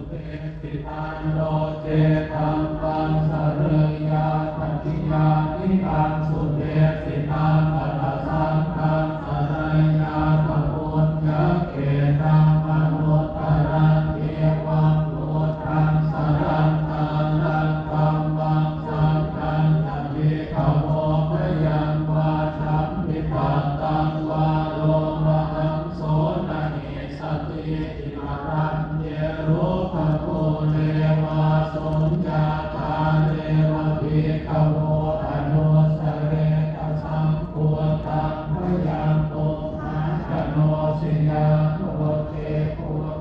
เตสิทานโลเจตัมปังสเรยาปฏิญาณิกังสุเตสิทานปัสสังฆังสเรยาปปุญญเกตังมโนตรังเทวังโพธังสรังตาลังธัมมังสังฆังสัพพิขโมพยังวาชัมมิปัตตังวาโลมหังโสนะเนสติอิมารัญเยโรภโคเทวาสุญญาตาเรวะภิกขโมอนุสเรตสังโฆตังพยังโตมาชโนสิยาโนเตโพ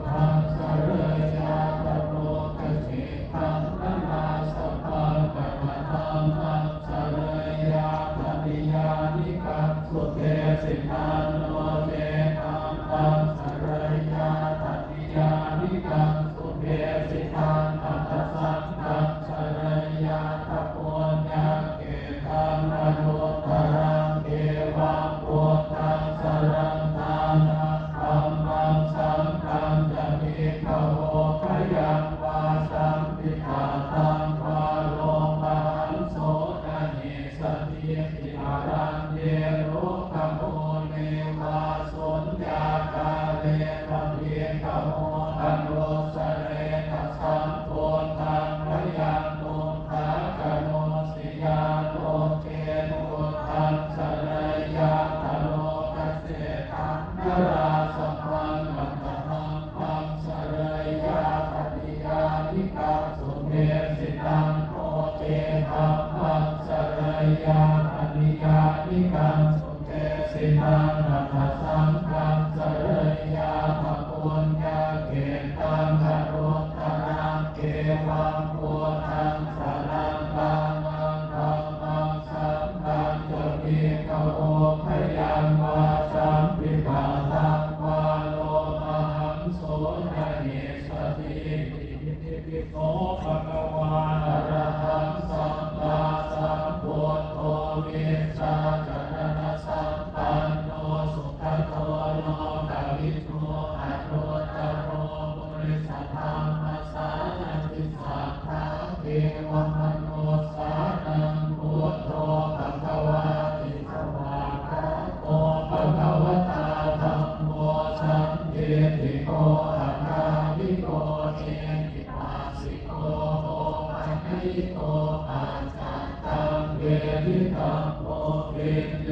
ธังสเรยาตโนกสิตังนามาสัพพังปะมะธัมมังสเรยาปฏิญาณิกังสุเตสิทานโนเตตัมปังสเรยาปฏิญาณิกังสุเตสิทานปัสสังฆังสเรยาตปุญญเกตังมโนตรังเทวังโพธังสรังตานังธัมมังสังฆังจะมีขโมพยังวาสัมปิตาตังวาโลมหันโสนะเนสติอิมารัญเยโรภโมเนวาสุญญาคาเรวะภิกขโมอนุสเรตสังโฆตังพยังโตภะคะโนสิยาโตเกโนทังสเรยาตโลกเสตังนราสัมปังมัตตังปังสเรยาปฏิญาณิกังสุเมสิตังโอเจตัมปังสเรยาปฏิญาณิกังสุเตสิตังปัสสังฆังสเรยาปปุญญเกตังมโนตรังเกวังโพธังสรังตานังธัมมังสังฆังจะมีขโมพยังวาสัมปิตาตังวาโลมหังโสนะเนสติอิติปิโสภะคะวาอะระหังสัมมาสัมพุทโธวิชชาจารณะสัมปันโนสุขโตโลกวิทูอนุตตโรปุริสธรรมสารติสัทธาเทวมนุสสานังพุทโธภควาติสวากขาโตภควตาธัมโมสังฆิติโกอะคาลิโกเอหิปัสสิโกโหปัญญิโกปัจจัตตังเวทิตังโพวิญโย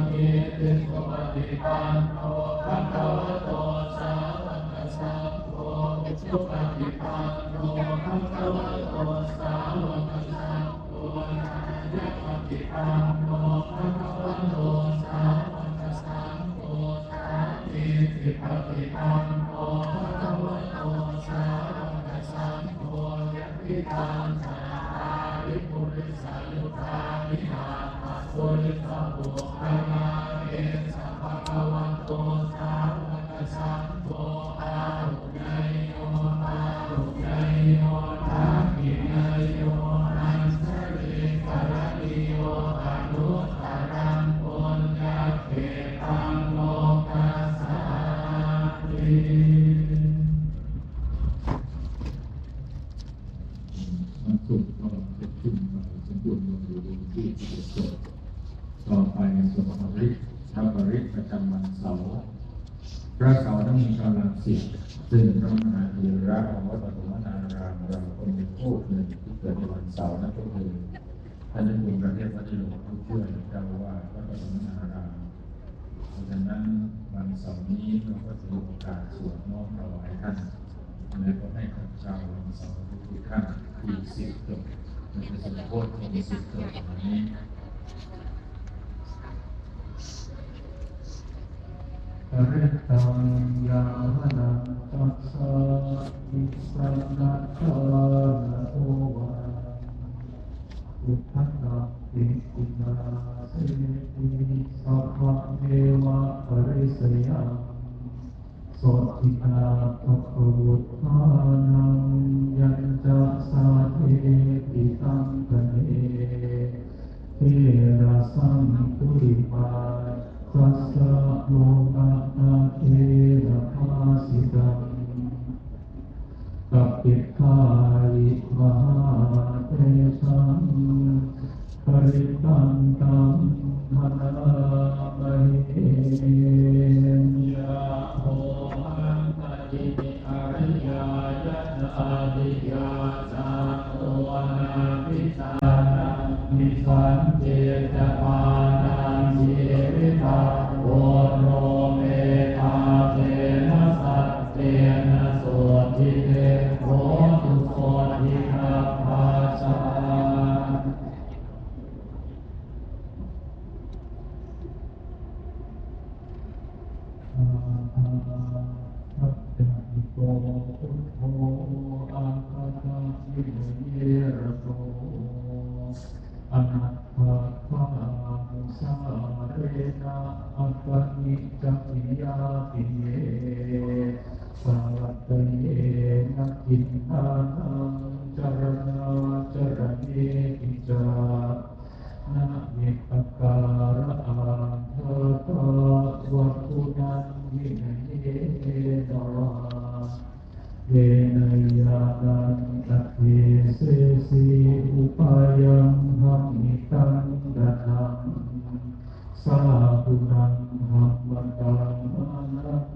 หิติสุปฏิปันโนภควโตสาวกสังโฆสุปฏิปันโนภควโตสาวกสังโฆยะปฏิปันโนภควโตสาวกสังโฆสาธิติปฏิปันโนภควโตสาวกสังโฆยะปิตังสาภาริปุริสายุคามินาปุริสบุคคลาเอสัพพะวันโตสาวกสังโฆอาหุเนยโยอาหุเนยโยทักขิเนยโยอันสริกรณิโยอนุตตรังปุญญเขตังโลกัสสาติมันสุขก็จะขึ้นไปสมบูรณ์อยู่บนที่สุดต่อไปสวดพระบริตประจำวันเสาร์พระเสาร์ต้องมีกำลังสิบซึ่งพระมหาเถระของวัดปฐมนารามเราคนเป็นผู้หนึ่งที่เกิดในวันเสาร์นั่นก็คือท่านเจ้าคุณประเทศวัดหลวงผู้ช่วยเจ้าว่าวัดปฐมนารามเพราะฉะนั้นวันเสาร์นี้เราก็ถือโอกาสสวดน้อมถวายท่านและก็ให้ข้าพเจ้าวันเสาร์ทุกท่านที่สิบจบมันจะสมโภชของสิบจบวันนี้ปริตตังยาวนังตัสสะวิสันนัตถานะโตวะอุทธังติตินาเสติสัพพะเทวะปริสยังโสตินาภคุตทานังยัญจะสาเทติตังกเนเทระสังคุริปาสัสสะโลกะนาเทระภาสิตัง กัปปิคาลิมหาเตชังปริตันตังมนามเหยะโหอันตติอริยายะนาดิยาจาโตนาปิสานังมิสันเจตปานังชีวิตาโวโรเมธาเทนะสัตเตนะโสทิเตโหตุโสทินาภาชาสัพพะโตพุทโธอาคาตาวิเยระโตอนัตถาภามุสาเรนะอัปปนิจจปิยาปิเยสัตตเยนะกินทานังจรณาจรเนติจานะเมตการะอาเทตาวัตถุนันวินัยเยนะเวนยานันตติเสสีอุปายังหัมมิตังดะนังสาธุนังหัมมตังอนัน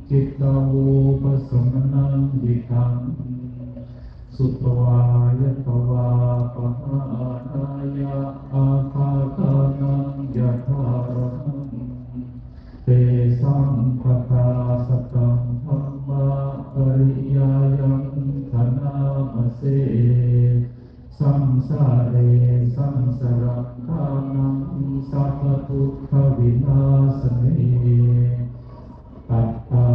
จิตตาโวปสมนังดิตังสุตวายะตวาปหานายะอาคาตานังยะถารหังเตสังภะคาสตังธัมมาปริยายังธนามเสสังสาเรสังสรังคานังสัพพทุกขวินาศเนตัตตะ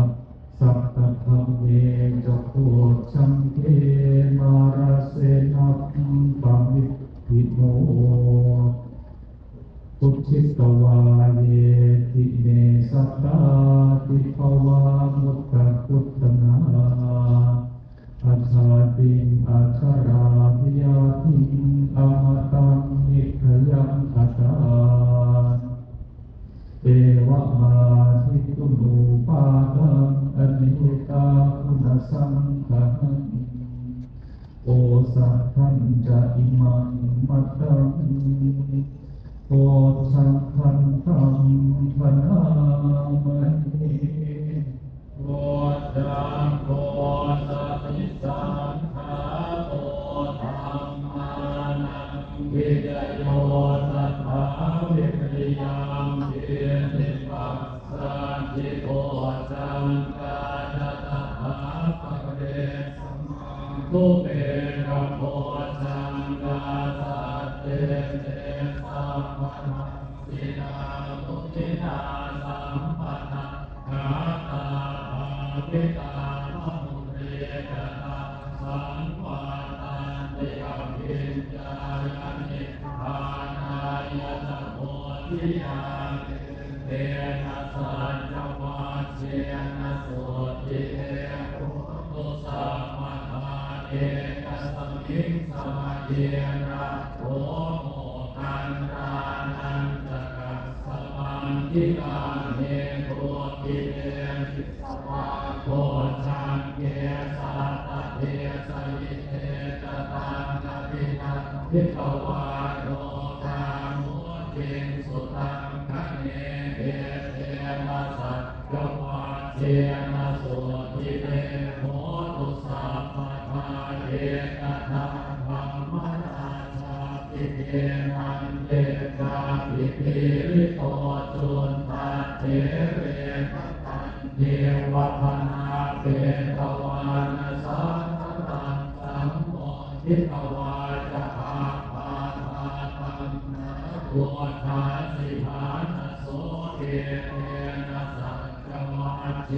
สัพพะธัมเมจักขุชังเทมาราเสนัพปะมิทิโนปุจิตวาเยติเมสัตตาติภวามุตตะพุทธนาอาชาติงอาชาราภิยาติงอมตังนิพยังอัตตาเอวะมาทิตุนูปาตังอนิตาคุณสังขังโอสัทธันจะอิมังมัตตังโอสังขันธังพนามหิโอจังโฆสัพพิสังขาโตธัมมานังวิจโยสัทธาวิริยังเทนิปัสสันติโกจังกาณตถาปะเรสมังทุเประโพจังกาสัตเตเตสัมปนังสินาตุตินาสัมปนังกาตาภาวิตาภมุเรกตาสังวาตันติอภิญญายานิพานายะตโพธิญาณเตนะสัจจวัชเชนะโสติเตโหตุสัมมาทาเนกัสมิงสมาเยนะโตโมคันรานันจะกัสสมังทิกาเนโกติเตสิสวะโกจังเกสัตตะเทสยิเตตตังกปินังทิกวาโรธามุติสุตังคะเนเอเตนะสัจจวัชเชนะโสติเตโหตุสัพพะทาเอกทังธัมมนาชาติเตมันเตกาปิติริโตจุนตัสเถเรนะตันเทวะพนาเปตวานะสังฆตังสัมโมทิตวาจะอาภาธาตัมนะโวทาสิภานะโสเกเตนะสัจจวัชเช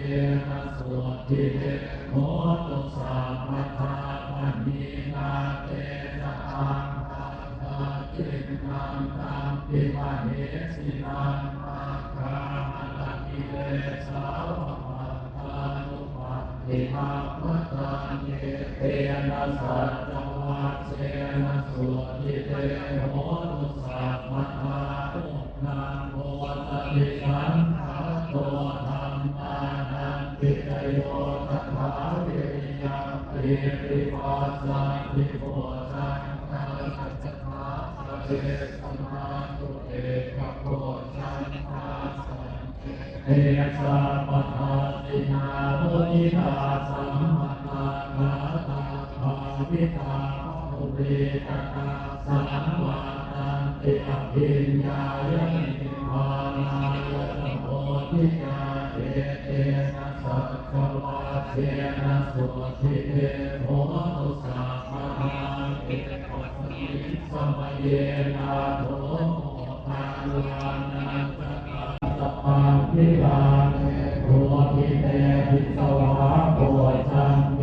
นะโสติเตโหตุสัพพะทาปณินาเตนะอังคังคาตินังตัมปิมะเหสินังอาคาหะละกิเลสาวะปัตตานุปัฏฐิภะตังเยเตนะสัจจวัชเชนะโสติเตโหตุสัพพะทาตุนังโพธติสังขาโตธัมมานังปิจโยตถาวิริยังเต ริปัสสะทิโพชังนาสัจจาเตสมาตุเอกโพชังนาสันเอสัมปทาสินามุนิตาสัมมาตาภาตาภาวิตาภุเรตตาสังวาตันติอภิญญายะนิพพานายะโพธิญาเตเตนะสัจจวาเทนะสุทิเตโหตุสัพพะติปัสสิสมัยเยนะโทโมทังลานันตะปังพิลาเนโพธิเตภิกขวาโพชังเก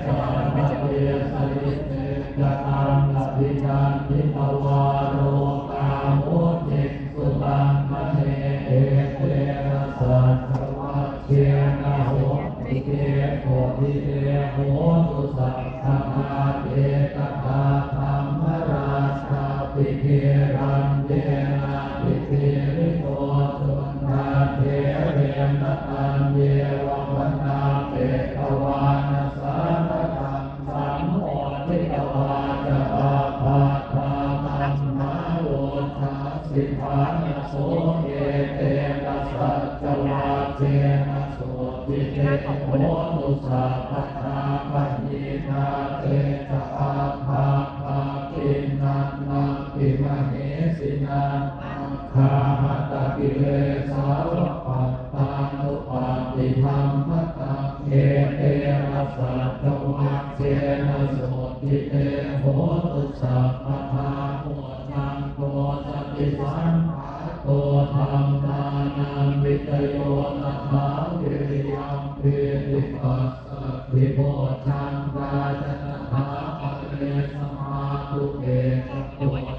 สะมะเตสริเตกตังอภิจันทิตวาโรกาโมจิสุตังมะเทเอเตนะสัจวัชเชนะโหติเกโพธิเตโหตุสัพพะเตตถาธัมมราชาปิเกรันเตนะปิเกริโตตุนาเทเรนตันเยวะวนาเปตวานะสารตังสัมโมทิตวาจะอาภาธาธัมมาโวชาสิภานะโสเยเตนะสัจจวาเจนะโสติเตโหตุสัพพะปัญญินาเตจะอาภาภาคินันนังปิมเหสินังคาหตกิเลสาวะปัตตานุปัฏฐิธรรมตังเอเตนะสัจจวัชเชนะโสติเตโหตุสัพพะโพชังโตสติสัมภะโตธัมมานังวิจโยตัสสะวิริยังปิติปัสสะทิโพชังกาจนะถาปะเรสมาตุเกกโพ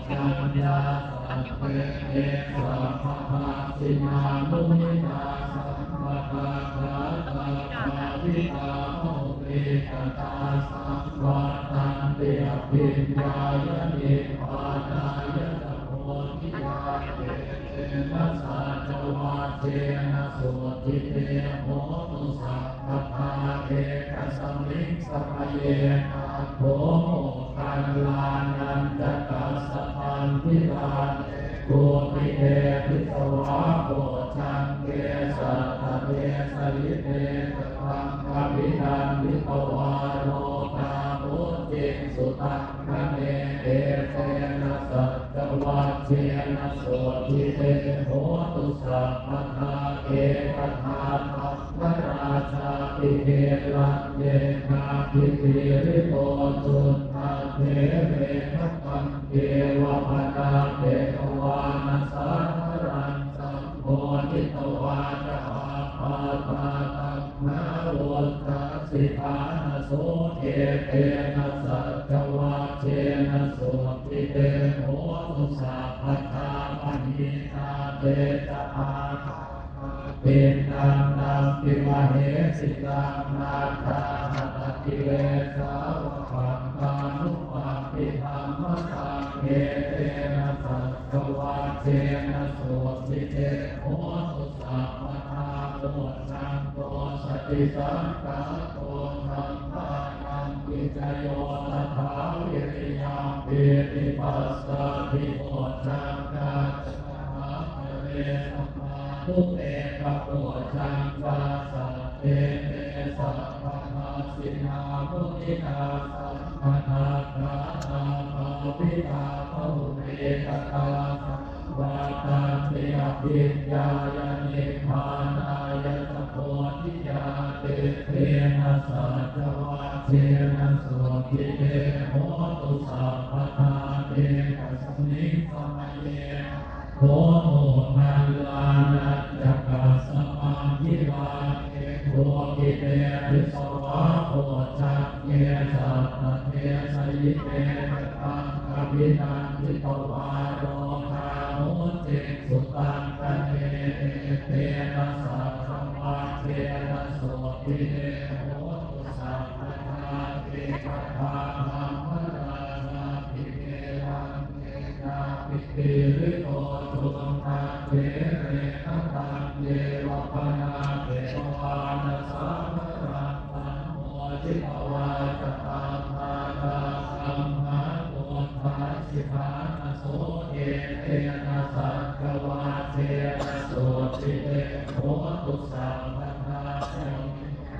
ชังยาสัพเพเอสัพพะสินามุนินาสัมมาตาภาตาภาวิตาโมเรตตาสังวาตันติอภิญญายะนิพพานายะโพธิญาเตเตนะสัจจวาเทนะสุทิเตโหตุสัพพะเทกะสัมมิงสัพเยนะโทโมคันลานันตกัสสะพันธิลาเนโกติเตภิกขวาโพชังเกสัตตะเตสริเตกตังอภินันทิตวาโรกาโมจิสุตังมะเนเอเตนะสัจจวัชเชนะโสทิเตโหตุสัพพะเอตถาธัมมราชาปิเกรันเยนาภิติริโตตุนาเทเรนะปังเกวะภนาเตตวานะสารรังสัมโพธิตวาจะอาภาตาธัมมาโวทัสสิภานะโสเอเตนะสัจจวัชเชนะโสติเตโหตุสัพพะปัญญินาเตจะอาภาเป็นนังนังปิมเหสิตังนาคาหัตถิเลสาวะปัตตานุปัฏฐิธรรมตังเอเตนะสัจจวัชเชนะโสติเตโหตุสัพพะโพชังโตสติสัมภะโตธัมมานังวิจโยตัสสะวิริยังปิติปัสสะทิโพชังกาจนะถาปะเรสมาตุเตกะโพชังกาสัพเพเตสัพพะสินามุนินาสัมมาทาภาตาภาวิตาภุเรตตาสังวาตันติอภิญญายะนิพพานายะโพธิญาเตเตนะสัจวัชเชนะโสติเตโหตุสัพพะเตกะสัมมิงสัมเยนะโทโมทันลานัจจกัสสะปังยิวาเตโกติเตภิกขวาโพชังเกสัตตะเทสยิเตตังอภินันทิตวาโรคาโมจิสุตังคะเนเตนะสัพพะเทนะโสติเตโหตุสัพพะเทกะถาธัมมราชาภิเกรังเยนาภิติริโตตุนาเทเรนะตังเยวะปนาเทวานะสัมมารังสัมโมทิตวาจตา ทานโสเอเตนะสัจจวัตเทนะโสติเตโหตุสัพพทาโส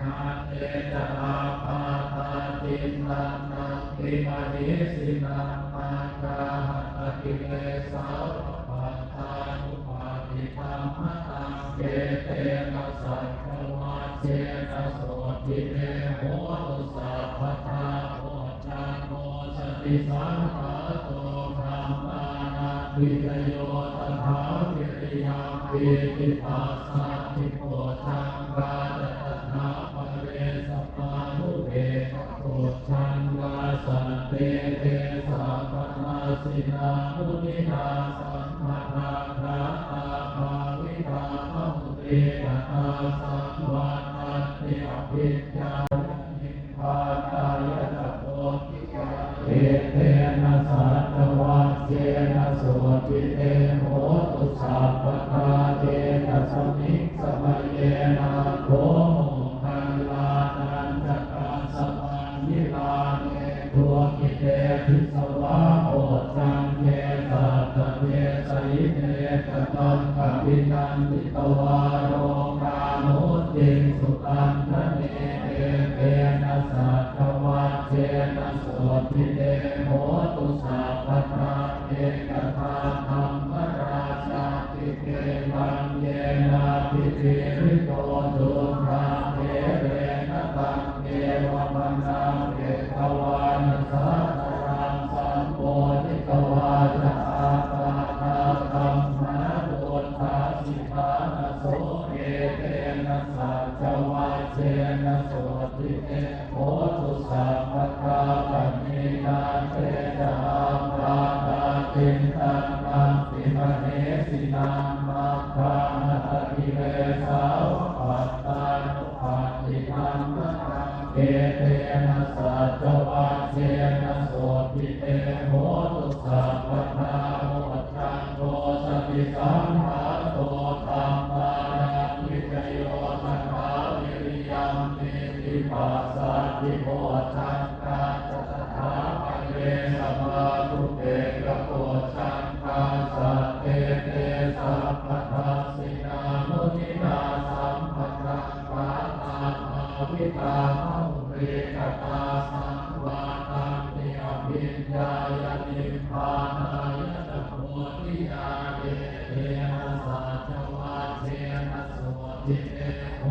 นาเตจะอาปาตาตินันนังติมานิสินังมาคาหัตติเลสาวปัตตานุปาติธรรมตังเกเตนะสัจจวัตเทนะโสติเตโหตุสัพพทาโหจังโมสติสังฆาโตธรรมานาวิจโยตถาวิริยังปิติปัสสะทิโกชังกาจตถาปเรสปานุเบกโกชังวาสันเตเตสัพพนาสินามุนินาสัมมาทาทาตาภาวิตาภมุเตตตาสัมวัตติอภิจานิพพานายตโพธิกาเอเตนะสัจวัตเจนะโสติเตโหตุสัพพทาเตนะสมิงสมัยเยนะโภคัลลานันจักขัสสะปันนิลาเนทุกิเตทิสวะโอจังเทสัตตเทสยิเตตตังกัปินันติตวาโรกาโนติสุตันทเนเอเตนะสัจวัตเจนะโสติเตโหตุสัพพทาเอกทาธรรมราชาติเกวังเยนะปิติริโกตุราเทเรนะตังเกวะปันนาเกตวานัสสะรังสัมโพธิกวาจะอาปาทาธัมมาตุทาสิทานะโสเอเตนะสัจวัตเจนะโสติเตโหตุสัพพทาปัญญินาเตจะอาปาตาตินตังตังติมเหสินังมัคคานาติเวสาวปัตตานุปัฏฐิธัมมังเอเตนะสัจวัตเจนะโสติเตโหตุสัพพทาโหจังโฆสติสังฆาโตธัมมานังวิจโยตถาวิริยังปิติปัสสะทิโกชังกาจตถาปเรสมาทุเตกโกชังกาสัตเตเตสัพพทาสินามุนินาสัมปทังปาตาภาวิตาภุเรกตาสังวาตังติอภิญญายนิพพานายตโพธิญาเยเตนะสัจวัตเจนะโสติเตโห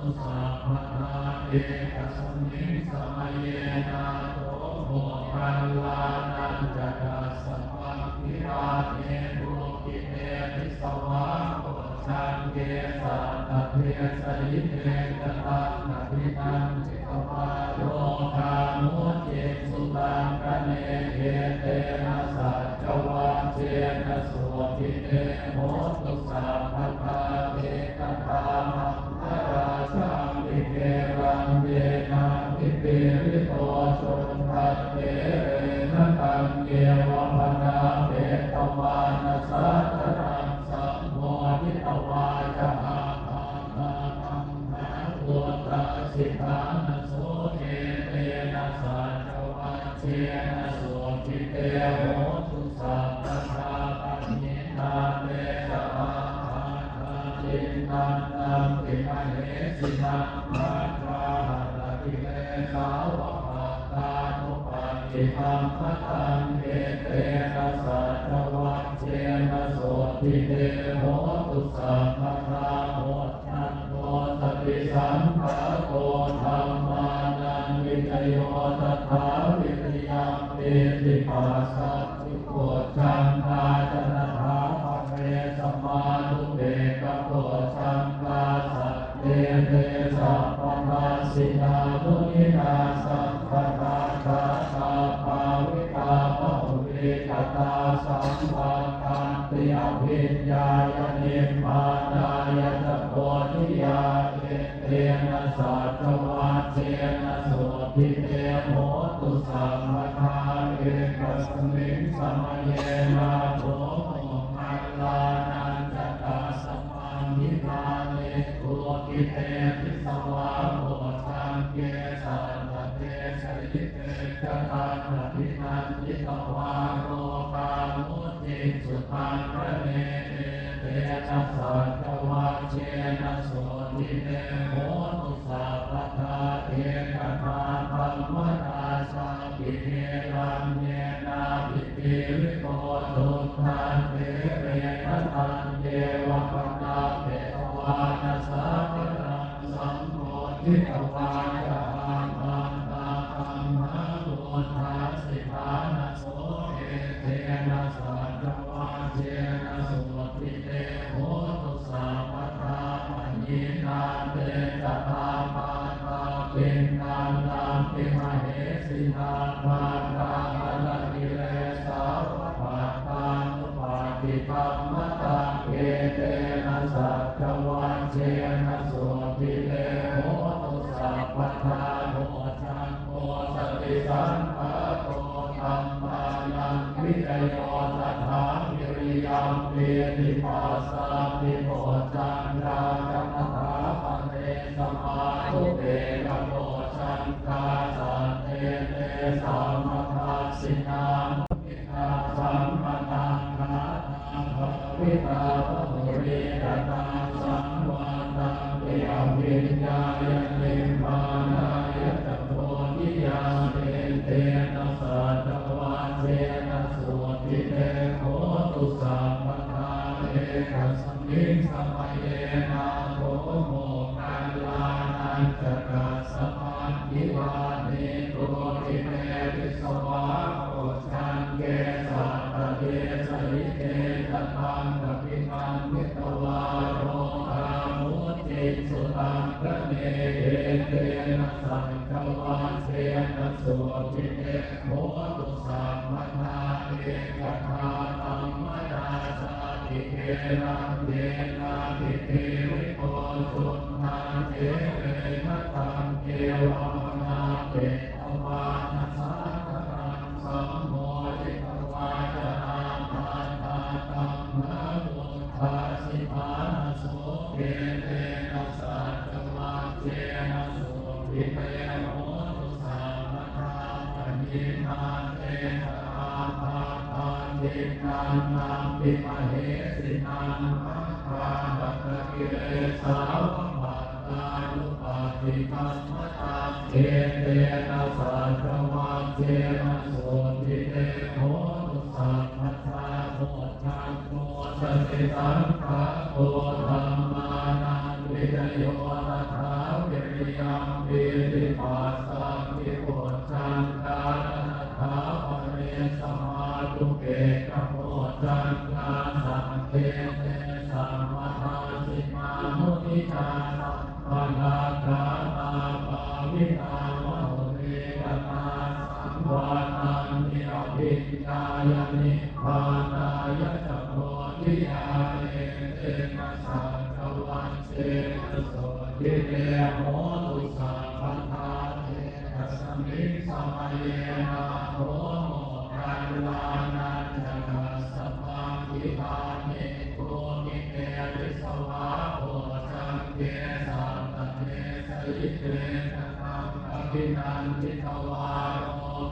ตุสัพพทาเอกสมิงสมัยเยนะโตโมคัลลานันจักขัสสะปังทิราเทตุกิเตทิสวะโกชังเกสัตตเทสยิเตตตังกัปปินันติตวาโรคานุเจสุตังกเนเอเตนะสัจวัตเจนะโสติเตโหตุสัพพทาเตตถามังคราชังวิเกรังเยนะวิปิริโตชนทัตเตเรนะตังเกวะปนาเปตวานัสสะรังสัมโพธิตวาจะอาภาธาธัมมาตุตาสิทานะโสเอเตนะสัจวัตเจนะโสติเตโหตุสัพพทาปัญญินาเตจะอาภาธาตินันนังติมเหสินังมาคาหัตติเลสาวปัตตานุปัฏฐิธัมมังเอเตนะสัจวัตเจนะโสติเตโหตุสัพพทาโหจันโฆสติสังฆาโตธัมมานังวิจโยตถาวิริยังปิติปัสสะทิโกชังกาจตถาภเวสมานุเบกโกชังกาสัตเตเตสัพพทาสินามุนินาสัมปทาคาตาภาวิตาภุเรกตาสังวาตันติอภิญญายนิพพานายตโพธิญาเเตนะสัจวัตเจนะโสติเตโหตุสัพพทาเอกสมิงสมัยเยนะโตมัลลานันจักขัสสะปันนิลาเนโกกิเตทิสวะโหชังเกสัตตเทสยิเต ตันตินันติตวาโรกามุติสุตังพระเนเตนะสัจวัชเชนะโสติเนโหตุสัพพทาเทกตาธรรมราชาปิเทรัญเยนาปิติวิโกตุทันเตเรนะทันเยวัปตาเปตวานัสสะปะนังสัมโพธิตวาจะหังอันตาธัมมะโลทาสิทานะโสเอเทนะสัจวัชเชนะโสติเตโหตุสัพพทาปัญญินาเตจตาปาตาปินนันตังปิมเหสินาภาตาอรกิเลสาวะปาตานุปาติปัมมะตังเอเตนะสัจวัชเชนะโสติเตโหตุสัพพทาโหชังโฆสติสัมภะโตธัมมานังวิจโยสัทธาวิริยัมเปติปัสสะปิโภจันทราจัมถาปะเตสมาธุเตกะโพชันตาสันเตเตสัมมทัสสินามิตาสัมมตังคาตังภวิตาภุริตตังสัมวันตังเตอวิญญาณนิพพานายะตโพธิยาเตเตนะสัจวัชเชนะโสติเตโหตุสัพพทาเอกัสมิงสมัยเยนะโทโมกัลลานันจกัสสะปันทิวาเนโตติเตวิสวะโอชังเกสัตตะเดสลิเตตตังกปิมังมิตวาโรกามุติสุตังพระเนเตนะสัจวัชเชนะโสติเตโหตุสัพพทาเอกทาธัมมราชาติเกรังเยนาติเตวิโกตุนาเจเรนะตังเกวะนาเปตวานัสสะทะรังสัมโมทิตวาจะอาภาตาตัมมะโลทาสิทานะโสเกเตนะสัจวัชเชนะโสติเตโหตุสัพพทาปัญญินาเตนะอาภาตาตินันนังปิมเหสินังภาปัตตะกิเลสาวะปัตตานุปาติปัมมะตังเอเตนะสัจวัชเชนะโสติเตโหตุสัพพทาโหชังโฆสติสัมภะโตธัมมานังวิจโยตัทธาวิริยัมเปติปัสสะปิโภชังกานัตถาปะเรสมาธุเกกะโพชังกาสังเทเตสัมมาทาสิมามุทิตาสัมปนาคานาภาวิตามโหเรกตาสัมวานันติอภิญญายนิพพานายะจักโพธิยาเตเตนะสัจวัชเชนะโสติเตโหตุสัพพทาเตกัสมิงสมัยเยนะโทโมกัลลานันจกัสสะปังทิภาเนโกมิเตวิสวะโอชังเกสัตตะเตสลิเตตตังอภินันทิตวาโร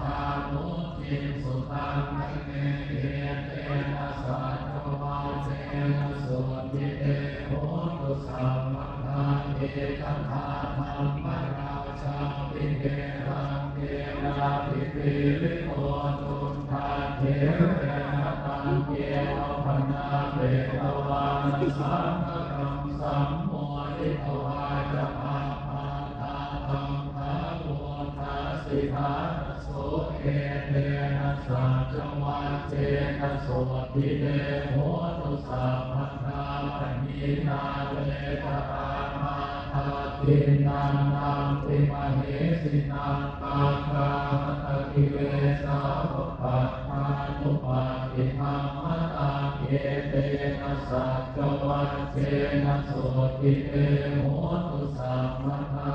กามุติสุตังพระเนเตนะสัจวัชเชนะโสติเตโหตุสัพพทาเอกทาธัมมราชาปิเกรังเกนาปิติวิโกตุทาเทเรนะตังเกวะพนาเปตวานัสสังฆังสัมโมทิตวาจะอาภาตาธัมมะโลทาสิทานะโสเอเตนะสัจวัชเชนะโสติเตโหตุสัพพทาปัญญินาเวตามาทาตินันนังติมเหสินังปาคามัตตกิเลสาวะปัตตานุปาติธัมมะตังเอเตนะสัจวัชเชนะโสติเตโหตุสัพพทา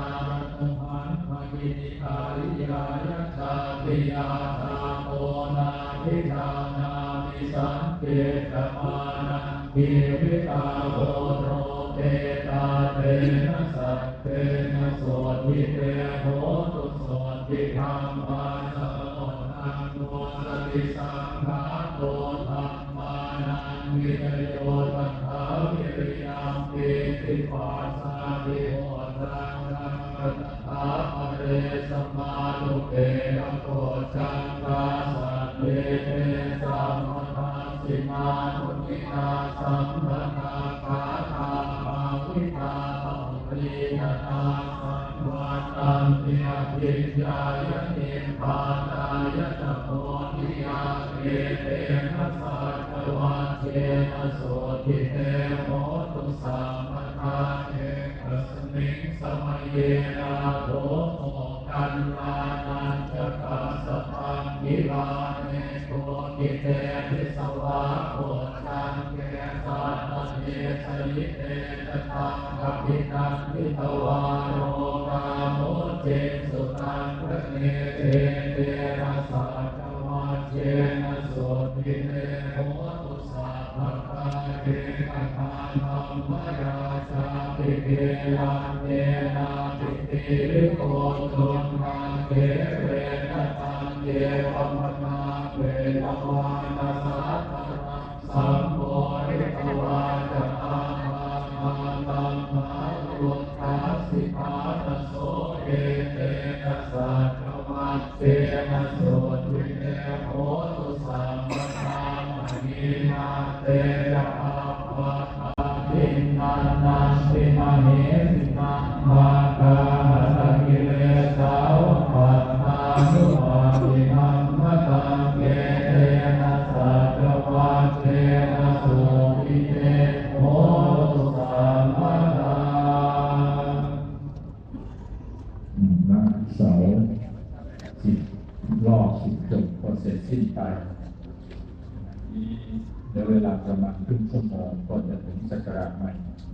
ตุหันภกินิกาลิยายะชาติยาธาโตนาภิธานามิสังเกตมานังกิวิตาโหโรเตตาเตนะสัตเตนะโสติเตโหตุโสติธรรมาสโม ติสังฆาโตธัมมานังวิจโยตัสสะวิริยังปิติปัสสะวิโหตังรังกัตถาปะเรสมาลุเกระโกจังกาสัตเวเทสัมมทัสสิมานุทินาสัมมนาคาธาภาวิตาปัมรียนาสัมวัตตันติอภิญญายะนิพพานายะตโพธิยาเกเตนะสัจวัจเจนะโสติเตโหตุสัมมทาเอกสมิงสมัยเยนะโตโตกันลานันจะกัสสะพังกิลาเนโกติเตทิสวะโคจังเกสัตตเนสยิเตตตังกัปปิตังทิตวาโรกาโมเจสุตังพระเนเตเตนะสัจวัจเจนะโสติเตโหตุสัพพะกาเตกะทานัมมราชาติเกลันเตนะติติลิโกตุนังเกเรนะตังเยปะมะนาเวตวานะสัตตะสัมโพธิตวาจะอามาตัมมาลุทธัสสิภาตโสเอเตนะสัจวัจเจนะโสติเตโหตุสัมมทามณีนาเตจะอาภาทินันนันติมเหสินังมาคาหะกิเลสาวปัตตานุภาวินัมมะตังเกเตนะสัจวัจเจนะโสติเตโหตุสัมมทาวันเสาร์10 รอบ10 จบก็เสร็จสิ้นไปเดี๋ยวเวลาประมาณครึ่งชั่วโมงก็จะถึงศักราชใหม่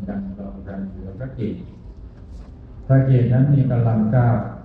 ดังเราดังเหลือพระเกศนั้นมีกำลัง9